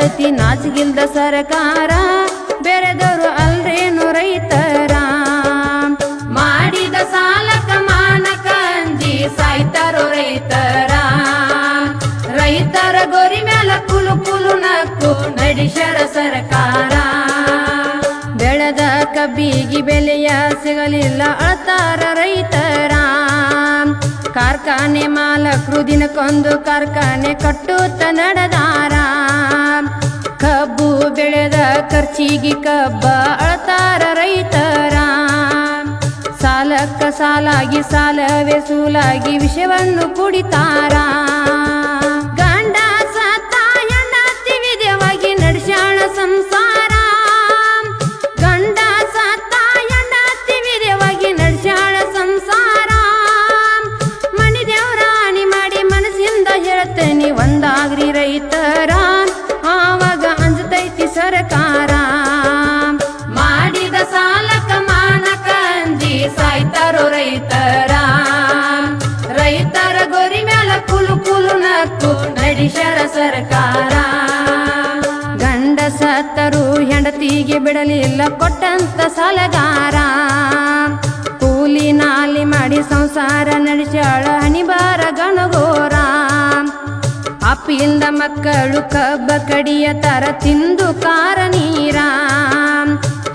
ಕೇಳತಿ ನಾಚಿಗಿಲ್ದ ಸರ್ಕಾರ ಬೇರೆದವರು ಅಲ್ರೇನು ರೈತರ ಮಾಡಿದ ಸಾಲಕ ಮಾನಕ ಅಂಜಿ ಸಾಯ್ತಾರೋ ರೈತರ ರೈತರ ಗೋರಿ ಮ್ಯಾಲ ಕುಲು ಕುಲು ನಕ್ಕು ನಡೆಸ್ಯಾರ ಸರ್ಕಾರ ಬೆಳೆದ ಕಬ್ಬಿಗೆ ಬೆಲೆಯ ಸಿಗಲಿಲ್ಲ ಅಳ್ತಾರ ರೈತರ ಕಾರ್ಖಾನೆ ಮಾಲಕರು ದಿನಕ್ಕೊಂದು ಕಾರ್ಖಾನೆ ಕಟ್ಟುತ್ತ ನಡೆದಾರ ಕಬ್ಬು ಬೆಳೆದ ಖರ್ಚಿಗೆ ಕಬ್ಬ ಅಳ್ತಾರ ರೈತರ ಸಾಲಕ್ಕ ಸಾಲಾಗಿ ಸಾಲವೇ ಸೂಲಾಗಿ ವಿಷವನ್ನು ಕುಡಿತಾರ ಗಂಡ ಸತ್ತ ಹೆಂಡತಿ ವಿಧವಾಗಿ ನಡೆಸ್ಯಾಳ ಸಂಸಾರ ಗಂಡ ಸತ್ತ ಹೆಂಡತಿ ವಿಧವಾಗಿ ನಡೆಸ್ಯಾಳ ಸಂಸಾರ ಮನಿ ದೇವ್ರ ಹಾನಿ ಮಾಡಿ ಮನಸ್ಸಿಂದ ಹೇಳ್ತೇನೆ ಒಂದಾಗ್ರಿ ರೈತರ ಆವಾಗ ಅಂಜತೈತಿ ಸರ್ಕಾರ ಮಾಡಿದ ಸಾಲಕ ಮಾನಕ ಅಂಜಿ ಸಾಯ್ತಾರೋ ರೈತರ ರೈತರ ಗೋರಿ ಮ್ಯಾಲ ಕುಲು ಕುಲು ನಕ್ಕು ನಡೆಸ್ಯಾರ ಸರ್ಕಾರ ಗಂಡ ಸತ್ತರು ಹೆಂಡತಿಗೆ ಬಿಡಲಿಲ್ಲ ಕೊಟ್ಟಂತ ಸಾಲಗಾರ ಕೂಲಿ ನಾಲಿ ಮಾಡಿ ಸಂಸಾರ ನಡೆಸ್ಯಾಳ ಹಣಿಬಾರ ಗಣಗೋರ ಅಪ್ಪಿಯಿಂದ ಮಕ್ಕಳು ಕಬ್ಬ ಕಡಿಯ ತರ ತಿಂದು ಕಾರ ನೀರ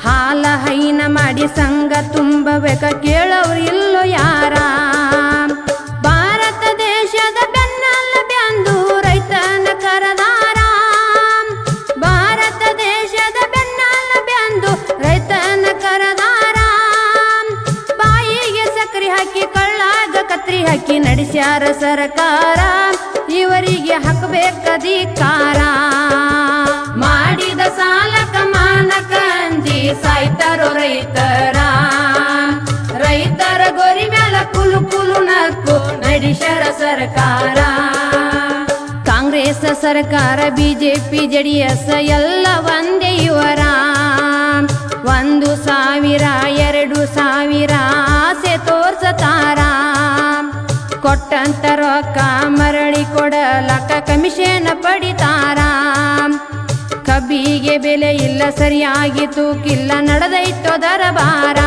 ಹಾಲ ಹೈನ ಮಾಡಿ ಸಂಘ ತುಂಬಬೇಕ ಕೇಳವ್ರು ಇಲ್ಲೋ ಯಾರ ಭಾರತ ದೇಶದ ಬೆನ್ನಲ್ಲ ಬೆಂದು ರೈತನ ಕರದಾರ ಭಾರತ ದೇಶದ ಬೆನ್ನಲ್ಲ ಬೆಂದು ರೈತನ ಕರದಾರ ಬಾಯಿಗೆ ಸಕ್ರಿ ಹಾಕಿ ಕಳ್ಳಾಗ ಕತ್ರಿ ಹಾಕಿ ನಡೆಸ್ಯಾರ ಸರ್ಕಾರ ಇವರಿಗೆ ಹಾಕಬೇಕಧಿಕಾರ ಮಾಡಿದ ಸಾಲಕ ಮಾನಕ ಅಂಜಿ ಸಾಯ್ತಾರೋ ರೈತರ ರೈತರ ಗೋರಿ ಮ್ಯಾಲ ಕುಲು ಕುಲು ನಕ್ಕು ನಡೆಸ್ಯಾರ ಸರ್ಕಾರ ಕಾಂಗ್ರೆಸ್ ಸರ್ಕಾರ ಬಿಜೆಪಿ ಜೆಡಿಎಸ್ ಎಲ್ಲ ಒಂದೇ ಇವರ 1,000 2,000 ಆಸೆ ತೋರ್ಸತಾರ ಕೊಟ್ಟಂತ ರೊಕ್ಕ ಮರಳಿ ಕೊಡಲಕ್ಕ ಕಮಿಷನ್ ಪಡಿತಾರ ಕಬ್ಬಿಗೆ ಬೆಲೆ ಇಲ್ಲ ಸರಿಯಾಗಿ ತೂಕಿಲ್ಲ ನಡೆದೈತೋ ದರಬಾರ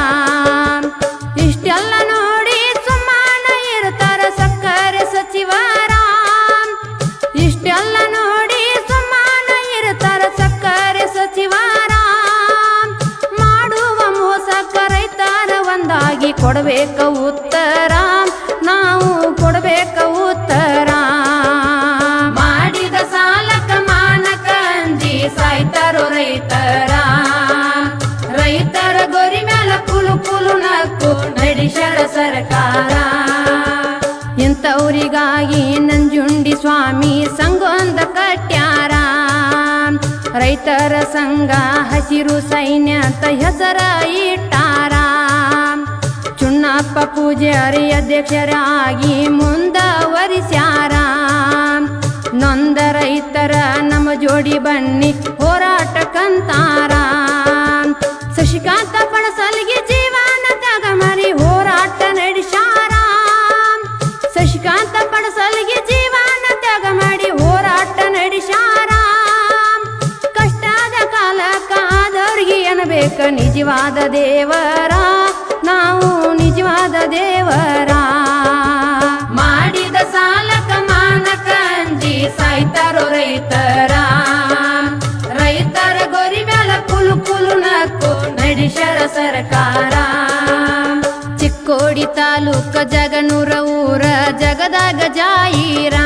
ಇಷ್ಟೆಲ್ಲ ನೋಡಿ ಸುಮ್ಮನ ಇರ್ತಾರ ಸಕ್ಕರೆ ಸಚಿವರ ಇಷ್ಟೆಲ್ಲ ನೋಡಿ ಸುಮ್ಮನ ಇರ್ತಾರ ಸಕ್ಕರೆ ಸಚಿವರ ಮಾಡುವ ಮೋಸಕ್ಕ ರೈತರ ಒಂದಾಗಿ ಕೊಡಬೇಕ ಉತ್ತರ ನಾವು ಕೊಡಬೇಕ ಉತ್ತರ ಮಾಡಿದ ಸಾಲಕ ಮಾನಕ ಅಂಜಿ ಸಾಯ್ತಾರೋ ರೈತರ ರೈತರ ಗೋರಿ ಮ್ಯಾಲ ಕುಲು ಕುಲು ನಕ್ಕು ನಡೆಸ್ಯಾರ ಸರ್ಕಾರ ಇಂಥವ್ರಿಗಾಗಿ ನಂಜುಂಡಿ ಸ್ವಾಮಿ ಸಂಘೊಂದ ಕಟ್ಯಾರ ರೈತರ ಸಂಘ ಹಸಿರು ಸೈನ್ಯ ಅಂತ ಹೆಸರ ಇಟ್ಟಾರ ಚುನ್ನಪ್ಪ ಪೂಜಾರಿ ಅಧ್ಯಕ್ಷರಾಗಿ ಮುಂದವರಿಸ್ಯಾರ ನೊಂದ ರೈತರ ನಮ್ಮ ಜೋಡಿ ಬನ್ನಿ ಹೋರಾಟಕ್ಕಂತಾರ ಶಶಿಕಾಂತ ಪಣಸಲ್ಗಿ ಜೀವನ ತ್ಯಾಗ ಮಾಡಿ ಹೋರಾಟ ನಡೆಸ್ಯಾರ ಶಶಿಕಾಂತ ಪಣಸಲ್ಗಿ ಜೀವನ ತ್ಯಾಗ ಮಾಡಿ ಹೋರಾಟ ನಡೆಸ್ಯಾರ ಕಷ್ಟದ ಕಾಲಕ್ಕ ಆದವ್ರಿಗೆ ಏನಬೇಕ ನಿಜವಾದ ದೇವರ ನಾವು ನಿಜವಾದ ದೇವರ ಮಾಡಿದ ಸಾಲಕ ಮಾನಕ ಅಂಜಿ ಸಾಯ್ತಾರೋ ರೈತರ ರೈತರ ಗೋರಿ ಮ್ಯಾಲ ಕುಲು ಕುಲು ನಕ್ಕು ನಡೆಸ್ಯಾರ ಸರ್ಕಾರ ಚಿಕ್ಕೋಡಿ ತಾಲೂಕ ಜಗನೂರ ಊರ ಜಗದಾಗ ಜಾಯಿರ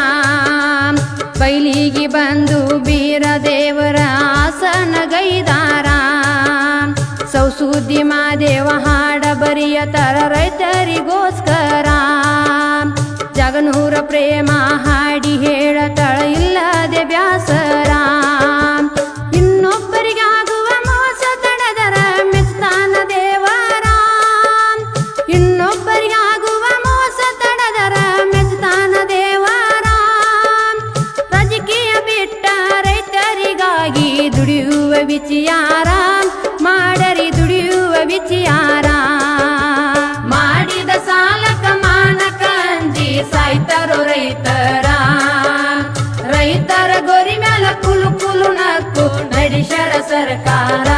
ಬೈಲಿಗೆ ಬಂದು ಬೀರ ದೇವರ ಆಸನ ಗೈದಾರ ಸೌಸುದ್ದಿ ಮಾದೇವ ಹಾಡ ಬರಿಯತರ ರೈತರಿಗೋಸ್ಕರ ಜಗನೂರ ಪ್ರೇಮ ಹಾಡಿ ಹೇಳತಳ ಇಲ್ಲದೆ ಬ್ಯಾಸರ ಇನ್ನೊಬ್ಬರಿಗಾಗುವ ಮೋಸ ತಡೆದರ ಮೆಚ್ತಾನ ದೇವರ ಇನ್ನೊಬ್ಬರಿಗಾಗುವ ಮೋಸ ತಡೆದರ ಮೆಚ್ತಾನ ದೇವರ ರಾಜಕೀಯ ಬಿಟ್ಟ ರೈತರಿಗಾಗಿ ದುಡಿಯುವ ವಿಚಾರ ಮಾಡರಿ ದುಡಿಯುವ ವಿಚಾರ ಮಾಡಿದ ಸಾಲಕ ಮಾನಕ ಅಂಜಿ ಸಾಯ್ತಾರೋ ರೈತರ ರೈತರ ಗೋರಿ ಮ್ಯಾಲ ಕುಲು ಕುಲು ನಕ್ಕು ನಡೆಸ್ಯಾರ ಸರ್ಕಾರ